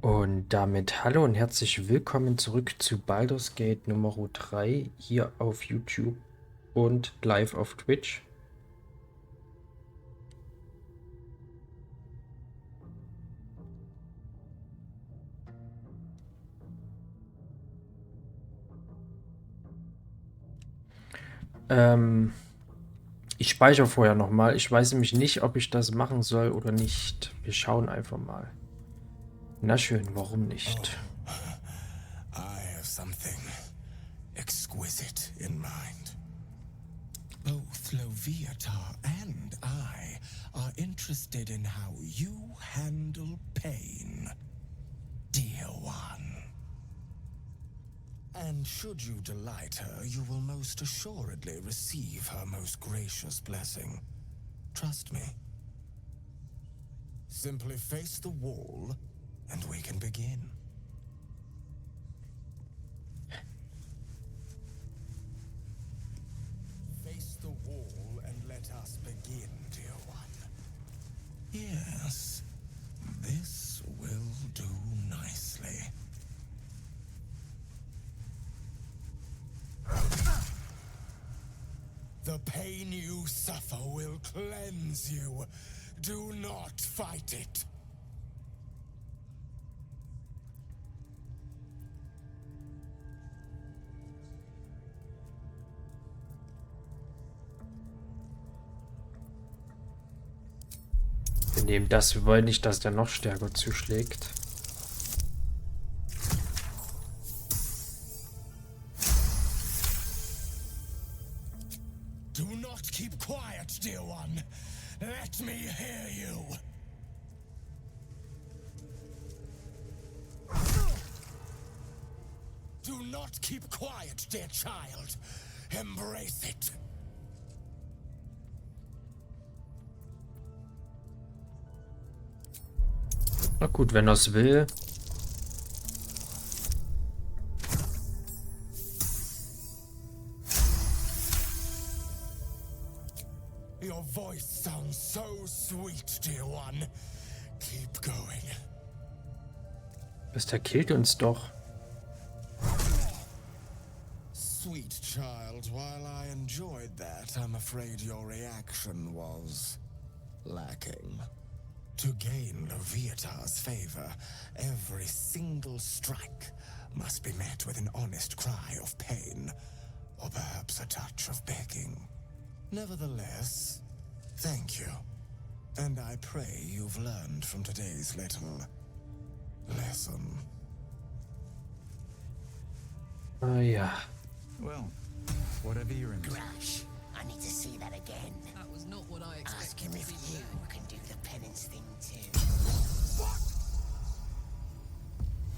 Und damit hallo und herzlich willkommen zurück zu Baldur's Gate Nummer 3 hier auf YouTube und live auf Twitch. Ich speichere vorher nochmal. Ich weiß nämlich nicht, ob ich das machen soll oder nicht. Wir schauen einfach mal. Na schön, warum nicht? I have something exquisite in mind. Both Loviatar and I are interested in how you handle pain, dear one. And should you delight her, you will most assuredly receive her most gracious blessing. Trust me. Simply face the wall, and we can begin. Face the wall and let us begin, dear one. Yes, this will do nicely. The pain you suffer will cleanse you. Do not fight it. Wir nehmen das, wir wollen nicht, dass der noch stärker zuschlägt. Do not keep quiet, dear one. Let me hear you. Do not keep quiet, dear child. Embrace it. Na gut, wenn er es will. Your voice sounds so sweet, dear one. Keep going. Der killt uns doch. Sweet child, while I enjoyed that, I'm afraid your reaction was lacking. To gain Loviatar's favor, every single strike must be met with an honest cry of pain, or perhaps a touch of begging. Nevertheless, thank you. And I pray you've learned from today's little lesson. Ja. Well, whatever you're into. Crash, I need to see that again. That was not what I expected. Ask him to if see. you can do the penance thing too. What?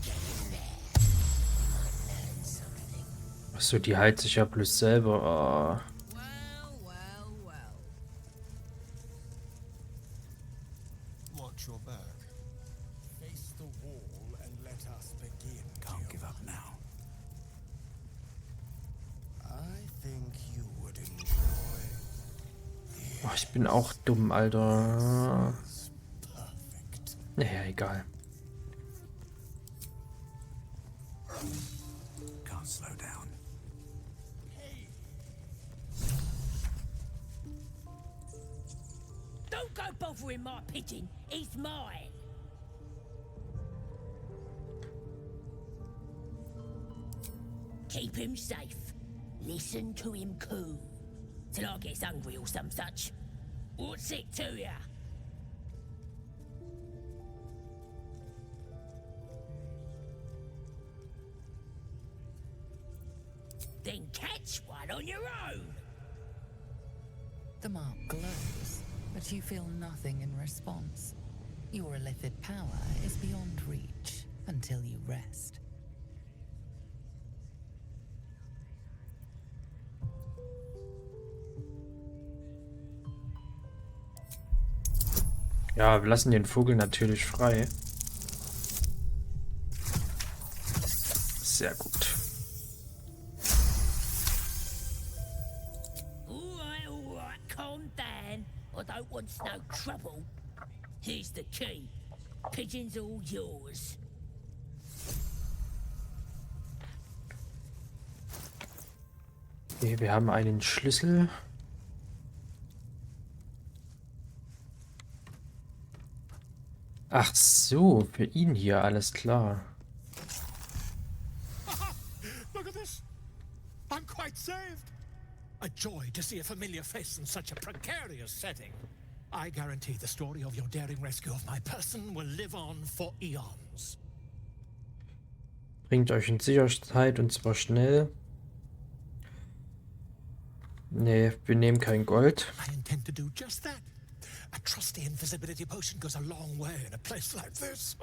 Get in there. I learned something. Achso, die heilt sich ja bloß selber. Well, well, well. Watch your back. Face the wall and let us begin. Can't give up now. I think you would enjoy Oh, ich bin auch dumm, Alter. this. Perfect. Naja, egal. Can't slow down. Don't go bothering my pigeon. He's mine. Keep him safe. Listen to him coo. Till I gets hungry or some such. What's it to ya? Then catch one on your own. The mark glows, but you feel nothing in response. Your illithid power is beyond reach until you rest. Ja, wir lassen den Vogel natürlich frei. Sehr gut. All right, calm down. I don't want no trouble. Here's the key. Pigeon's all yours. Okay, wir haben einen Schlüssel. Ach so, für ihn hier, alles klar. Look at this. I'm quite saved. A joy to see a familiar face in such a precarious setting. I guarantee the story of your daring rescue of my person will live on for eons. Bringt euch in Sicherheit und zwar schnell. Nee, wir nehmen kein Gold. I intend to do just that. A trusty invisibility potion goes a long way in a place like this.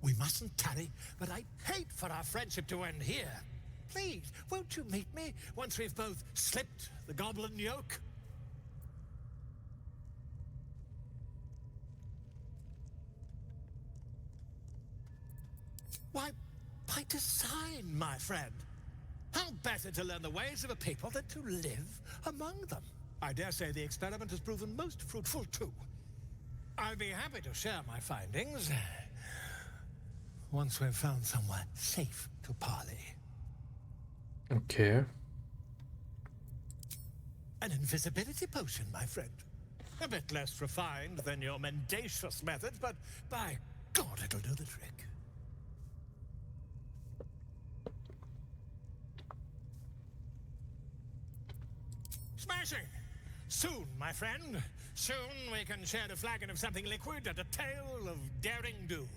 We mustn't tarry, but I'd hate for our friendship to end here. Please, won't you meet me once we've both slipped the goblin yoke? Why, by design, my friend. How better to learn the ways of a people than to live among them? I dare say the experiment has proven most fruitful, too. I'll be happy to share my findings once we've found somewhere safe to parley. Okay. An invisibility potion, my friend. A bit less refined than your mendacious methods, but by God, it'll do the trick. Smashing! Soon, my friend. Soon we can share a flagon of something liquid and a tale of daring do.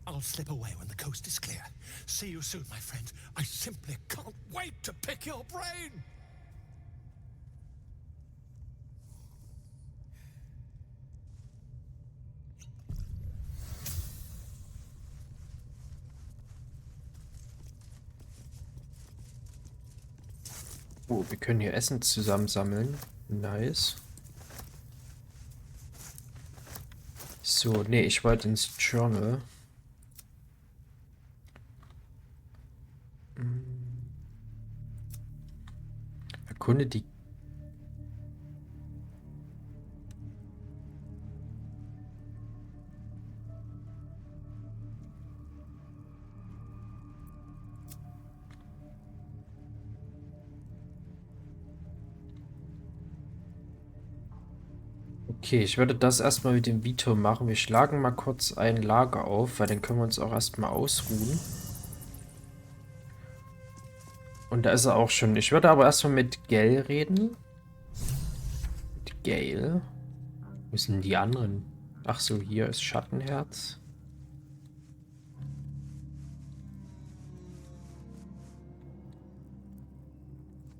I'll slip away when the coast is clear. See you soon, my friend. I simply can't wait to pick your brain! Oh, wir können hier Essen zusammensammeln. Nice. So, nee, ich wollte ins Journal. Erkunde die... Okay, ich würde das erstmal mit dem Vito machen. Wir schlagen mal kurz ein Lager auf, weil dann können wir uns auch erstmal ausruhen. Und da ist er auch schon. Ich würde aber erstmal mit Gale reden. Mit Gale. Wo sind denn die anderen? Ach so, hier ist Schattenherz.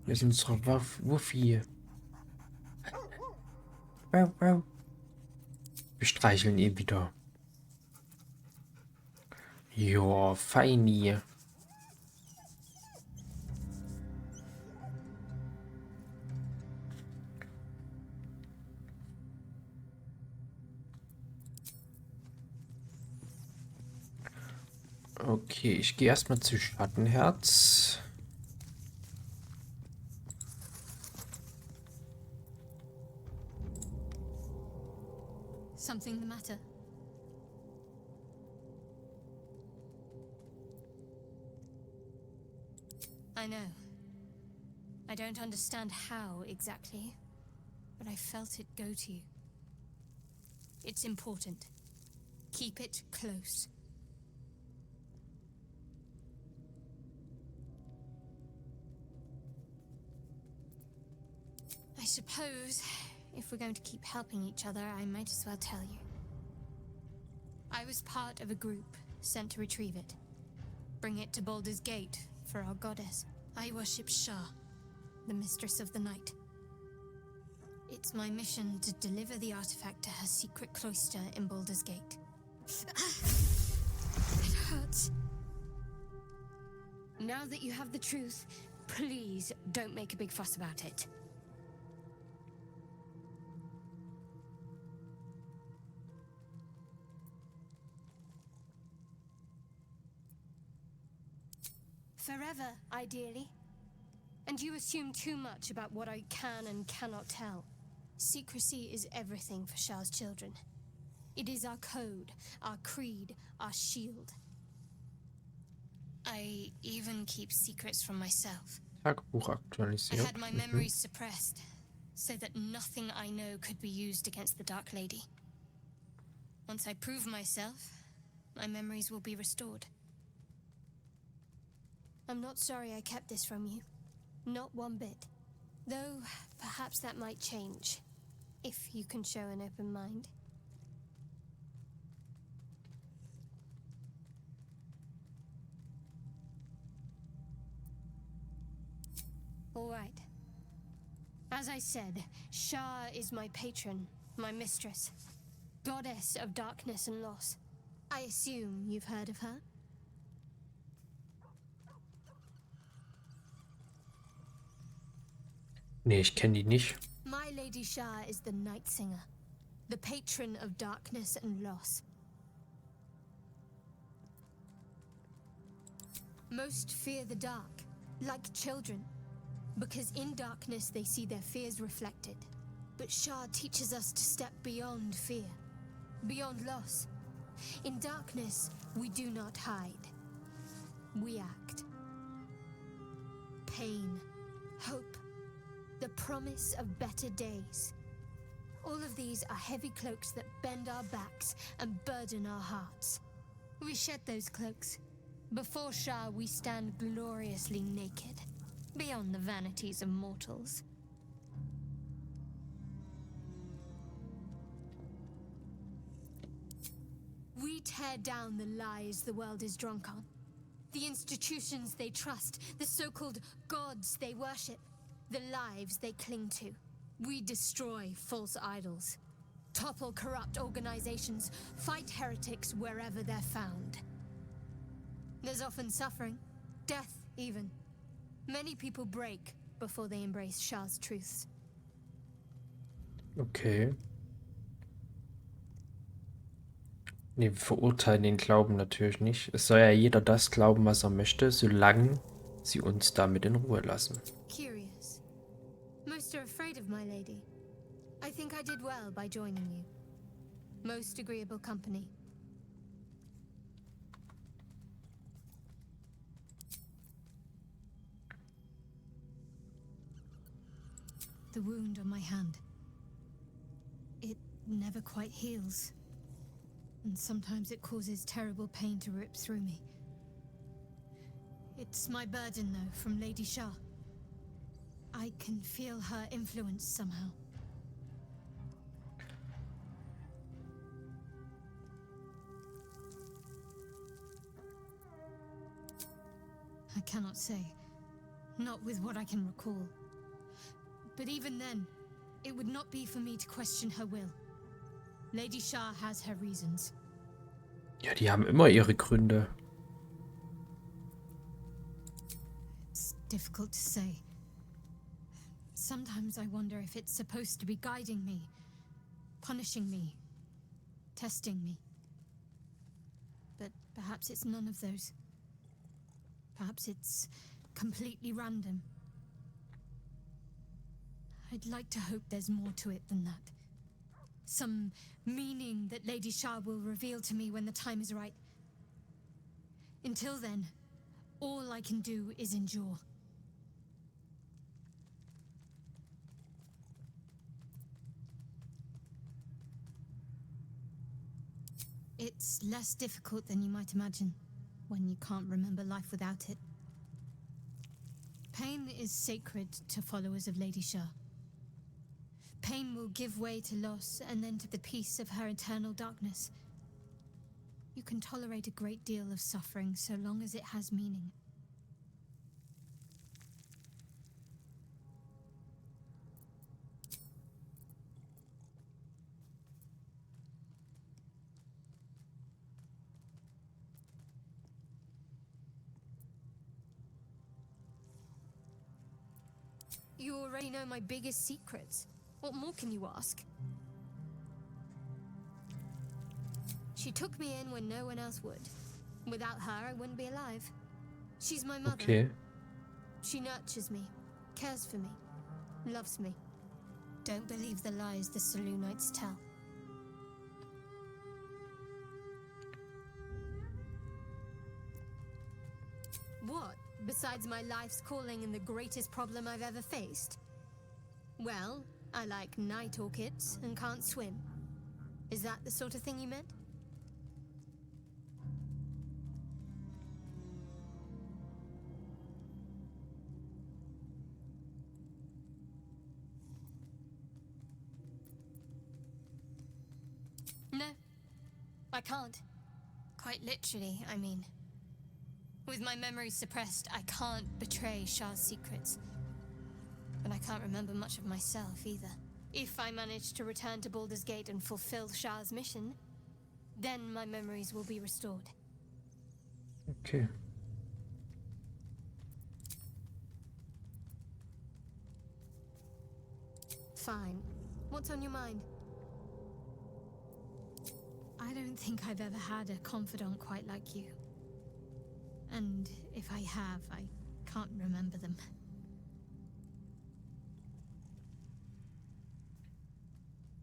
Hier ist unsere Wuffi. Wir streicheln ihn wieder. Jo, feini. Okay, ich gehe erstmal zu Schattenherz. Something the matter? I know. I don't understand how exactly, but I felt it go to you. It's important. Keep it close. I suppose if we're going to keep helping each other, I might as well tell you. I was part of a group sent to retrieve it. Bring it to Baldur's Gate for our goddess. I worship Shah, the mistress of the night. It's my mission to deliver the artifact to her secret cloister in Baldur's Gate. It hurts. Now that you have the truth, please don't make a big fuss about it. Forever, ideally. And you assume too much about what I can and cannot tell. Secrecy is everything for Shah's children. It is our code, our creed, our shield. I even keep secrets from myself. Tagebuch I aktualisiert. had my memories suppressed, so that nothing I know could be used against the Dark Lady. Once I prove myself, my memories will be restored. I'm not sorry I kept this from you. Not one bit. Though, perhaps that might change, if you can show an open mind. All right. As I said, Shah is my patron, my mistress, goddess of darkness and loss. I assume you've heard of her? Nee, ich kenne die nicht. My Lady Shah is the Night Singer, the patron of darkness and loss. Most fear the dark, like children, because in darkness they see their fears reflected. But Shah teaches us to step beyond fear, beyond loss. In darkness, we do not hide. We act. Pain, hope, the promise of better days. All of these are heavy cloaks that bend our backs and burden our hearts. We shed those cloaks. Before Shah, we stand gloriously naked, beyond the vanities of mortals. We tear down the lies the world is drunk on, the institutions they trust, the so-called gods they worship, the lives they cling to. We destroy false idols, topple corrupt organizations, fight heretics wherever they're found. There's often suffering, death even. Many people break before they embrace Shah's truths. Okay. Nee, wir verurteilen den Glauben natürlich nicht. Es soll ja jeder das glauben, was er möchte, solange sie uns damit in Ruhe lassen. Curious. Most are afraid of my lady. I think I did well by joining you. Most agreeable company. The wound on my hand. It never quite heals. And sometimes it causes terrible pain to rip through me. It's my burden, though, from Lady Shah. I can feel her influence somehow. I cannot say. Not with what I can recall. But even then, it would not be for me to question her will. Lady Shah has her reasons. Ja, die haben immer ihre Gründe. It's difficult to say. Sometimes I wonder if it's supposed to be guiding me, punishing me, testing me. But perhaps it's none of those. Perhaps it's completely random. I'd like to hope there's more to it than that. Some meaning that Lady Shah will reveal to me when the time is right. Until then, all I can do is endure. It's less difficult than you might imagine when you can't remember life without it. Pain is sacred to followers of Lady Shah. Pain will give way to loss and then to the peace of her eternal darkness. You can tolerate a great deal of suffering so long as it has meaning. You already know my biggest secrets. What more can you ask? She took me in when no one else would. Without her, I wouldn't be alive. She's my mother. Okay. She nurtures me, cares for me, loves me. Don't believe the lies the Selûnites tell. What? Besides my life's calling and the greatest problem I've ever faced? Well, I like night orchids and can't swim. Is that the sort of thing you meant? No, I can't. Quite literally, I mean. With my memories suppressed, I can't betray Shah's secrets. But I can't remember much of myself either. If I manage to return to Baldur's Gate and fulfill Shah's mission, then my memories will be restored. Okay. Fine. What's on your mind? I don't think I've ever had a confidant quite like you. And if I have, I can't remember them.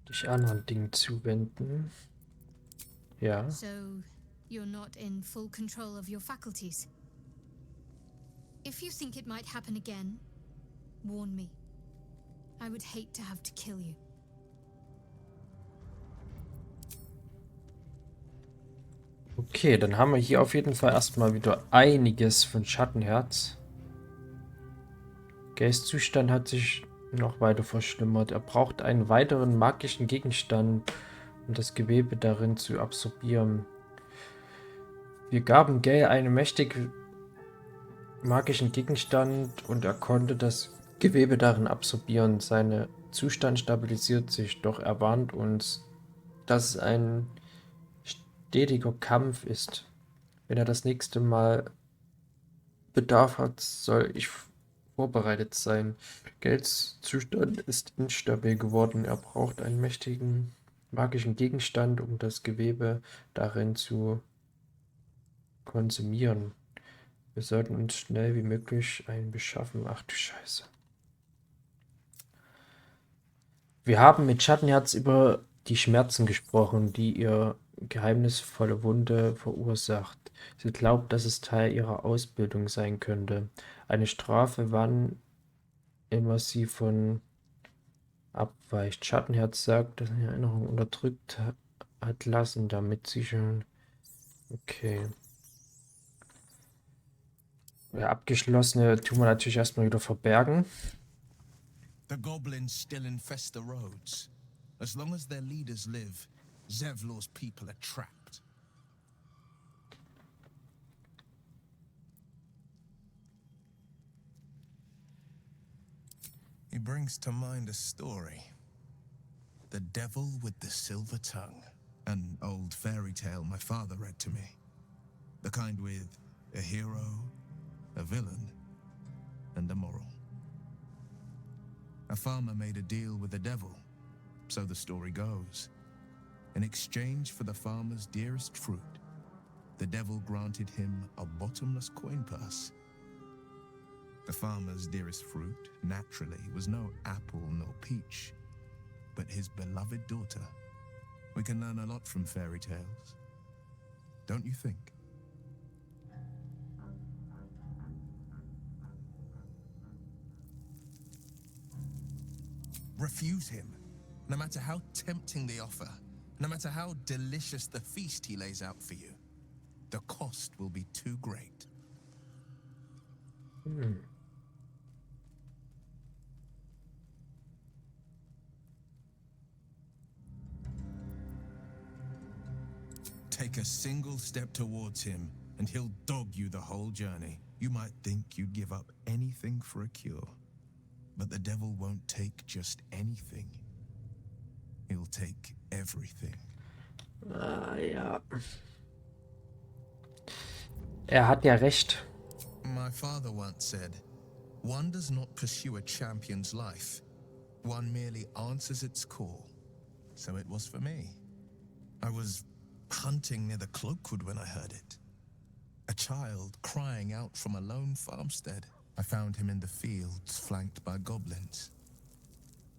Dich anderen Dingen zuwenden. Ja. So, you're not in full control of your faculties? If you think it might happen again, warn me. I would hate to have to kill you. Okay, dann haben wir hier auf jeden Fall erstmal wieder einiges von Schattenherz. Gays Zustand hat sich noch weiter verschlimmert. Er braucht einen weiteren magischen Gegenstand, um das Gewebe darin zu absorbieren. Wir gaben Gay einen mächtigen magischen Gegenstand und er konnte das Gewebe darin absorbieren. Sein Zustand stabilisiert sich, doch er warnt uns, dass es ein stetiger Kampf ist. Wenn er das nächste Mal Bedarf hat, soll ich vorbereitet sein. Gays Zustand ist instabil geworden. Er braucht einen mächtigen magischen Gegenstand, um das Gewebe darin zu konsumieren. Wir sollten uns schnell wie möglich einen beschaffen. Ach du Scheiße. Wir haben mit Schattenherz über die Schmerzen gesprochen, die ihr geheimnisvolle Wunde verursacht. Sie glaubt, dass es Teil ihrer Ausbildung sein könnte. Eine Strafe, wann immer sie von abweicht. Schattenherz sagt, dass sie die Erinnerung unterdrückt hat lassen, damit sie schon... Okay. Ja, abgeschlossene tun wir natürlich erstmal wieder verbergen. The goblins still infest the roads. As long as their leaders live, Zevlor's people are trapped. He brings to mind a story. The Devil with the Silver Tongue. An old fairy tale my father read to me. The kind with a hero, a villain, and a moral. A farmer made a deal with the devil, so the story goes. In exchange for the farmer's dearest fruit, the devil granted him a bottomless coin purse. The farmer's dearest fruit, naturally, was no apple nor peach, but his beloved daughter. We can learn a lot from fairy tales, don't you think? Refuse him, no matter how tempting the offer. No matter how delicious the feast he lays out for you, the cost will be too great. Take a single step towards him, and he'll dog you the whole journey. You might think you'd give up anything for a cure, but the devil won't take just anything. He'll take everything. Ja. Hat ja recht. My father once said, one does not pursue a champion's life. One merely answers its call. So it was for me. I was hunting near the Cloakwood when I heard it. A child crying out from a lone farmstead. I found him in the fields, flanked by goblins.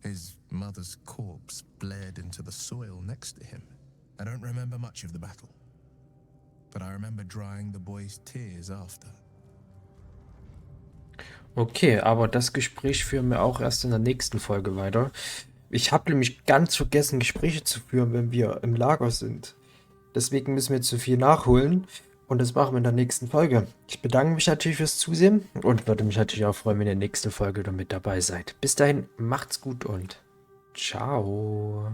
His mother's corpse bled into the soil next to him. I don't remember much of the battle, but I remember drying the boy's tears after. Okay, aber das Gespräch führen wir auch erst in der nächsten Folge weiter. Ich habe nämlich ganz vergessen, Gespräche zu führen, wenn wir im Lager sind. Deswegen müssen wir jetzt so viel nachholen und das machen wir in der nächsten Folge. Ich bedanke mich natürlich fürs Zusehen und würde mich natürlich auch freuen, wenn ihr in der nächsten Folge wieder mit dabei seid. Bis dahin, macht's gut und ciao.